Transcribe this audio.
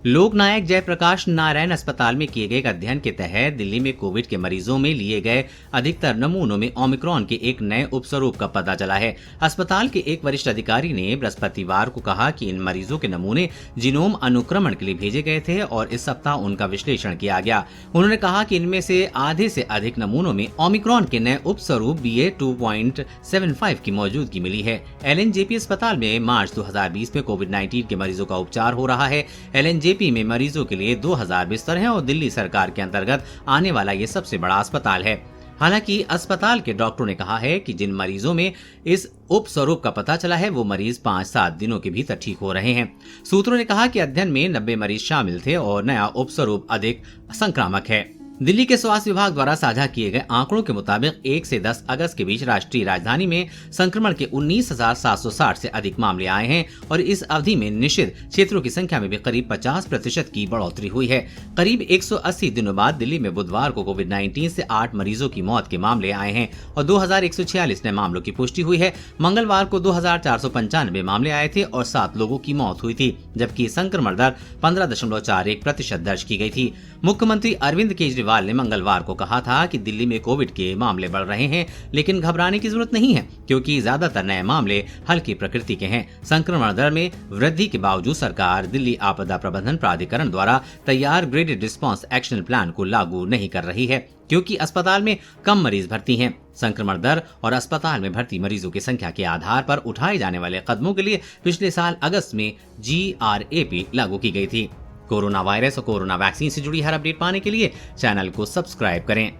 लोकनायक जयप्रकाश नारायण अस्पताल में किए गए एक अध्ययन के तहत दिल्ली में कोविड के मरीजों में लिए गए अधिकतर नमूनों में ओमिक्रॉन के एक नए उपस्वरूप का पता चला है। अस्पताल के एक वरिष्ठ अधिकारी ने बृहस्पतिवार को कहा कि इन मरीजों के नमूने जीनोम अनुक्रमण के लिए भेजे गए थे और इस सप्ताह उनका विश्लेषण किया गया। उन्होंने कहा कि इनमें से आधे से अधिक नमूनों में ओमिक्रॉन के नए उपस्वरूप BA.2.75 की मौजूदगी मिली है। LNJP अस्पताल में मार्च 2020 में कोविड-19 के मरीजों का उपचार हो रहा है। LNJP में मरीजों के लिए 2000 बिस्तर हैं और दिल्ली सरकार के अंतर्गत आने वाला ये सबसे बड़ा अस्पताल है। हालांकि अस्पताल के डॉक्टरों ने कहा है कि जिन मरीजों में इस उपस्वरूप का पता चला है वो मरीज 5-7 दिनों के भीतर ठीक हो रहे हैं। सूत्रों ने कहा कि अध्ययन में 90 मरीज शामिल थे और नया उपस्वरूप अधिक संक्रामक है। दिल्ली के स्वास्थ्य विभाग द्वारा साझा किए गए आंकड़ों के मुताबिक 1 से 10 अगस्त के बीच राष्ट्रीय राजधानी में संक्रमण के 19,760 से अधिक मामले आए हैं और इस अवधि में निषिद्ध क्षेत्रों की संख्या में भी करीब 50% की बढ़ोतरी हुई है। करीब 180 दिनों बाद दिल्ली में बुधवार को कोविड-19 से 8 मरीजों की मौत के मामले आए हैं और 2146 नए मामलों की पुष्टि हुई है। मंगलवार को 2495 मामले आए थे और 7 लोगों की मौत हुई थी, जबकि संक्रमण दर 15.41% दर्ज की गई थी। मुख्यमंत्री अरविंद केजरीवाल ने मंगलवार को कहा था कि दिल्ली में कोविड के मामले बढ़ रहे हैं, लेकिन घबराने की जरूरत नहीं है क्योंकि ज्यादातर नए मामले हल्की प्रकृति के हैं। संक्रमण दर में वृद्धि के बावजूद सरकार दिल्ली आपदा प्रबंधन प्राधिकरण द्वारा तैयार ग्रेडेड रिस्पांस एक्शन प्लान को लागू नहीं कर रही है क्योंकि अस्पताल में कम मरीज भर्ती हैं। संक्रमण दर और अस्पताल में भर्ती मरीजों की संख्या के आधार पर उठाए जाने वाले कदमों के लिए पिछले साल अगस्त में GRAP लागू की गई थी। कोरोना वायरस और कोरोना वैक्सीन से जुड़ी हर अपडेट पाने के लिए चैनल को सब्सक्राइब करें।